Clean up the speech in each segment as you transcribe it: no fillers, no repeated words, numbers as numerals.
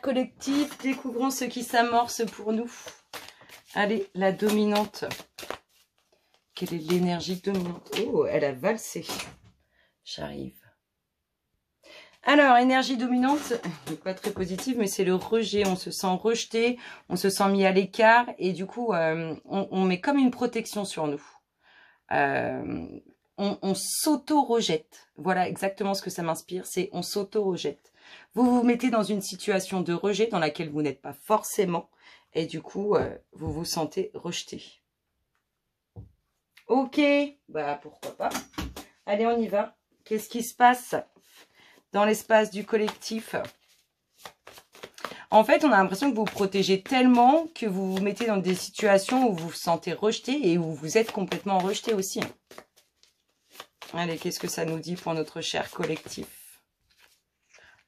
Collectif, découvrons ce qui s'amorce pour nous. Allez, la dominante. Quelle est l'énergie dominante? Oh, elle a valsé. J'arrive. Alors, énergie dominante, pas très positive, mais c'est le rejet. On se sent rejeté, on se sent mis à l'écart et du coup, on met comme une protection sur nous. On s'auto-rejette. Voilà exactement ce que ça m'inspire, c'est on s'auto-rejette. Vous vous mettez dans une situation de rejet dans laquelle vous n'êtes pas forcément et du coup, vous vous sentez rejeté. Ok, bah pourquoi pas. Allez, on y va. Qu'est-ce qui se passe dans l'espace du collectif? En fait, on a l'impression que vous vous protégez tellement que vous vous mettez dans des situations où vous vous sentez rejeté et où vous êtes complètement rejeté aussi. Allez, qu'est-ce que ça nous dit pour notre cher collectif?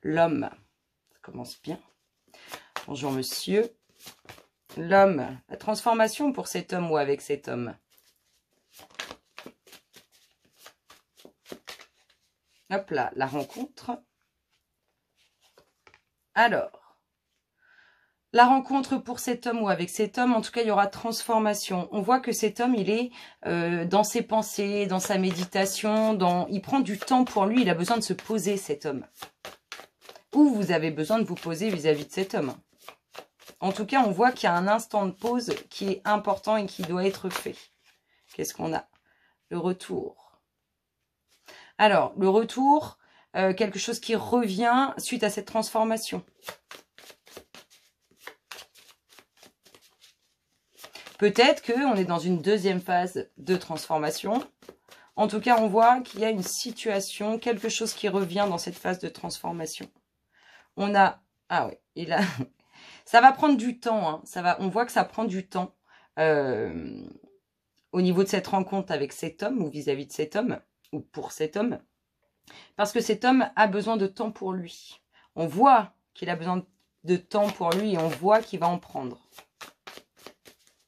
L'homme. Ça commence bien. Bonjour monsieur. L'homme. La transformation pour cet homme ou avec cet homme. Hop là, la rencontre. Alors, la rencontre pour cet homme ou avec cet homme, en tout cas, il y aura transformation. On voit que cet homme, il est dans ses pensées, dans sa méditation, il prend du temps pour lui, il a besoin de se poser, cet homme. Ou vous avez besoin de vous poser vis-à-vis de cet homme. En tout cas, on voit qu'il y a un instant de pause qui est important et qui doit être fait. Qu'est-ce qu'on a? Le retour. Alors, le retour, quelque chose qui revient suite à cette transformation. Peut-être qu'on est dans une deuxième phase de transformation. En tout cas, on voit qu'il y a une situation, quelque chose qui revient dans cette phase de transformation. On a... Ah oui, il a... Ça va prendre du temps. Hein. On voit que ça prend du temps au niveau de cette rencontre avec cet homme ou vis-à-vis de cet homme ou pour cet homme. Parce que cet homme a besoin de temps pour lui. On voit qu'il a besoin de temps pour lui et on voit qu'il va en prendre.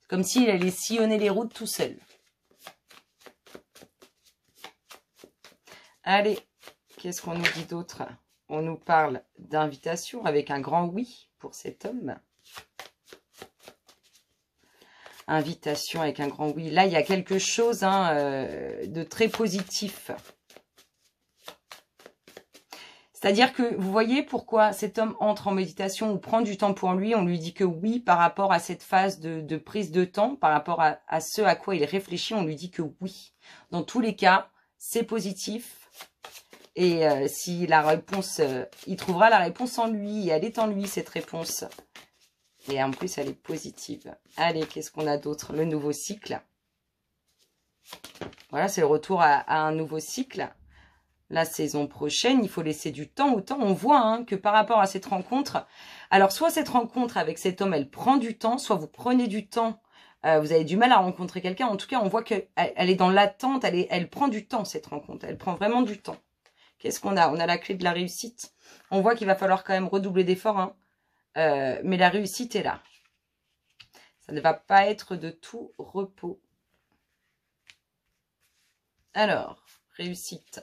Comme s'il allait sillonner les routes tout seul. Allez, qu'est-ce qu'on nous dit d'autre? On nous parle d'invitation avec un grand oui pour cet homme. Invitation avec un grand oui. Là, il y a quelque chose de très positif. C'est-à-dire que vous voyez pourquoi cet homme entre en méditation ou prend du temps pour lui. On lui dit que oui par rapport à cette phase de prise de temps, par rapport à ce à quoi il réfléchit, on lui dit que oui. Dans tous les cas, c'est positif. Et si la réponse, il trouvera la réponse en lui. Elle est en lui, cette réponse. Et en plus, elle est positive. Allez, qu'est-ce qu'on a d'autre? Le nouveau cycle. Voilà, c'est le retour à un nouveau cycle. La saison prochaine, il faut laisser du temps au temps. On voit que par rapport à cette rencontre, alors soit cette rencontre avec cet homme, elle prend du temps, soit vous prenez du temps, vous avez du mal à rencontrer quelqu'un. En tout cas, on voit qu'elle est dans l'attente, elle prend du temps cette rencontre, elle prend vraiment du temps. Qu'est-ce qu'on a? On a la clé de la réussite. On voit qu'il va falloir quand même redoubler d'efforts, mais la réussite est là. Ça ne va pas être de tout repos. Alors, réussite.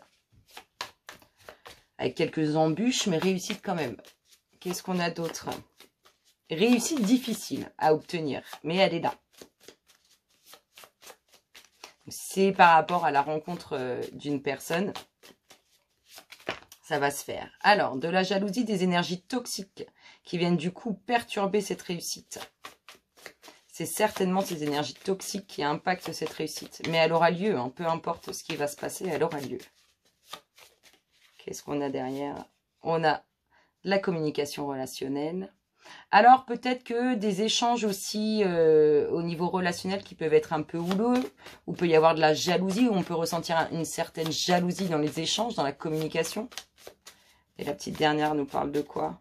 Avec quelques embûches, mais réussite quand même. Qu'est-ce qu'on a d'autre? Réussite difficile à obtenir, mais elle est là. C'est par rapport à la rencontre d'une personne. Ça va se faire. Alors, de la jalousie, des énergies toxiques qui viennent du coup perturber cette réussite. C'est certainement ces énergies toxiques qui impactent cette réussite. Mais elle aura lieu, peu importe ce qui va se passer, elle aura lieu. Qu'est-ce qu'on a derrière? On a la communication relationnelle. Alors, peut-être que des échanges aussi au niveau relationnel qui peuvent être un peu houleux, où peut y avoir de la jalousie, où on peut ressentir une certaine jalousie dans les échanges, dans la communication. Et la petite dernière nous parle de quoi?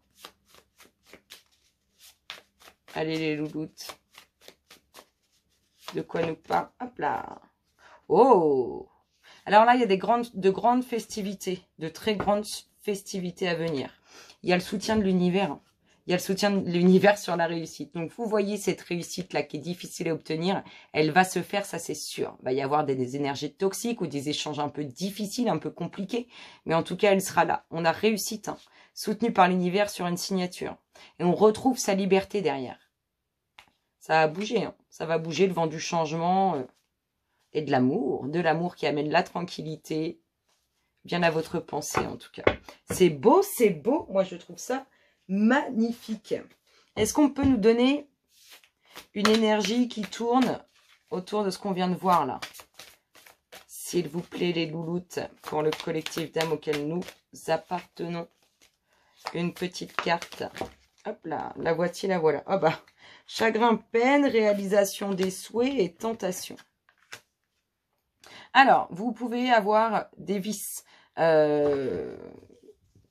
Allez les louloutes. De quoi nous parle? Hop là. Oh! Alors là, il y a de grandes festivités, de très grandes festivités à venir. Il y a le soutien de l'univers. Il y a le soutien de l'univers sur la réussite. Donc, vous voyez cette réussite-là qui est difficile à obtenir. Elle va se faire, ça c'est sûr. Il va y avoir des énergies toxiques ou des échanges un peu difficiles, un peu compliqués. Mais en tout cas, elle sera là. On a réussite soutenu par l'univers sur une signature. Et on retrouve sa liberté derrière. Ça va bouger, hein. Ça va bouger, le vent du changement et de l'amour qui amène la tranquillité, bien à votre pensée en tout cas. C'est beau, c'est beau. Moi, je trouve ça magnifique. Est-ce qu'on peut nous donner une énergie qui tourne autour de ce qu'on vient de voir là? S'il vous plaît, les louloutes, pour le collectif d'âmes auquel nous appartenons. Une petite carte. Hop là, la voici, la voilà. Ah bah, chagrin, peine, réalisation des souhaits et tentation. Alors, vous pouvez avoir des vices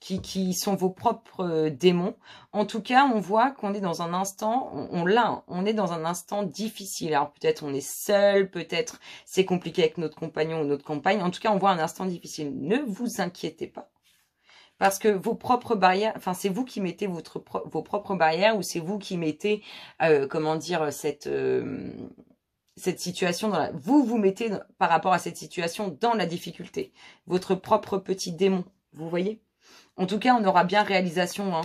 qui sont vos propres démons. En tout cas, on voit qu'on est dans un instant, on est dans un instant difficile. Alors peut-être on est seul, peut-être c'est compliqué avec notre compagnon ou notre compagne. En tout cas, on voit un instant difficile. Ne vous inquiétez pas. Parce que vos propres barrières, enfin c'est vous qui mettez vos propres barrières ou c'est vous qui mettez, comment dire, cette situation dans vous mettez par rapport à cette situation dans la difficulté. Votre propre petit démon, vous voyez? En tout cas, on aura bien réalisation hein,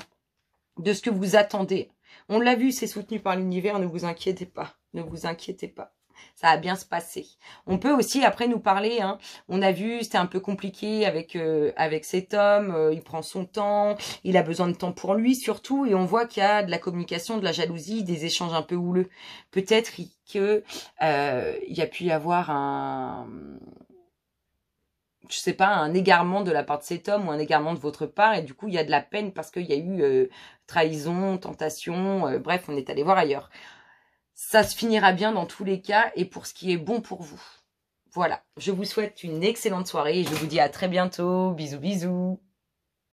de ce que vous attendez. On l'a vu, c'est soutenu par l'univers, ne vous inquiétez pas. Ne vous inquiétez pas. Ça va bien se passer. On peut aussi après nous parler. Hein, on a vu, c'était un peu compliqué avec cet homme. Il prend son temps. Il a besoin de temps pour lui surtout. Et on voit qu'il y a de la communication, de la jalousie, des échanges un peu houleux. Peut-être que il y a pu y avoir je sais pas, un égarement de la part de cet homme ou un égarement de votre part. Et du coup, il y a de la peine parce qu'il y a eu trahison, tentation. Bref, on est allé voir ailleurs. Ça se finira bien dans tous les cas et pour ce qui est bon pour vous. Voilà, je vous souhaite une excellente soirée et je vous dis à très bientôt. Bisous, bisous.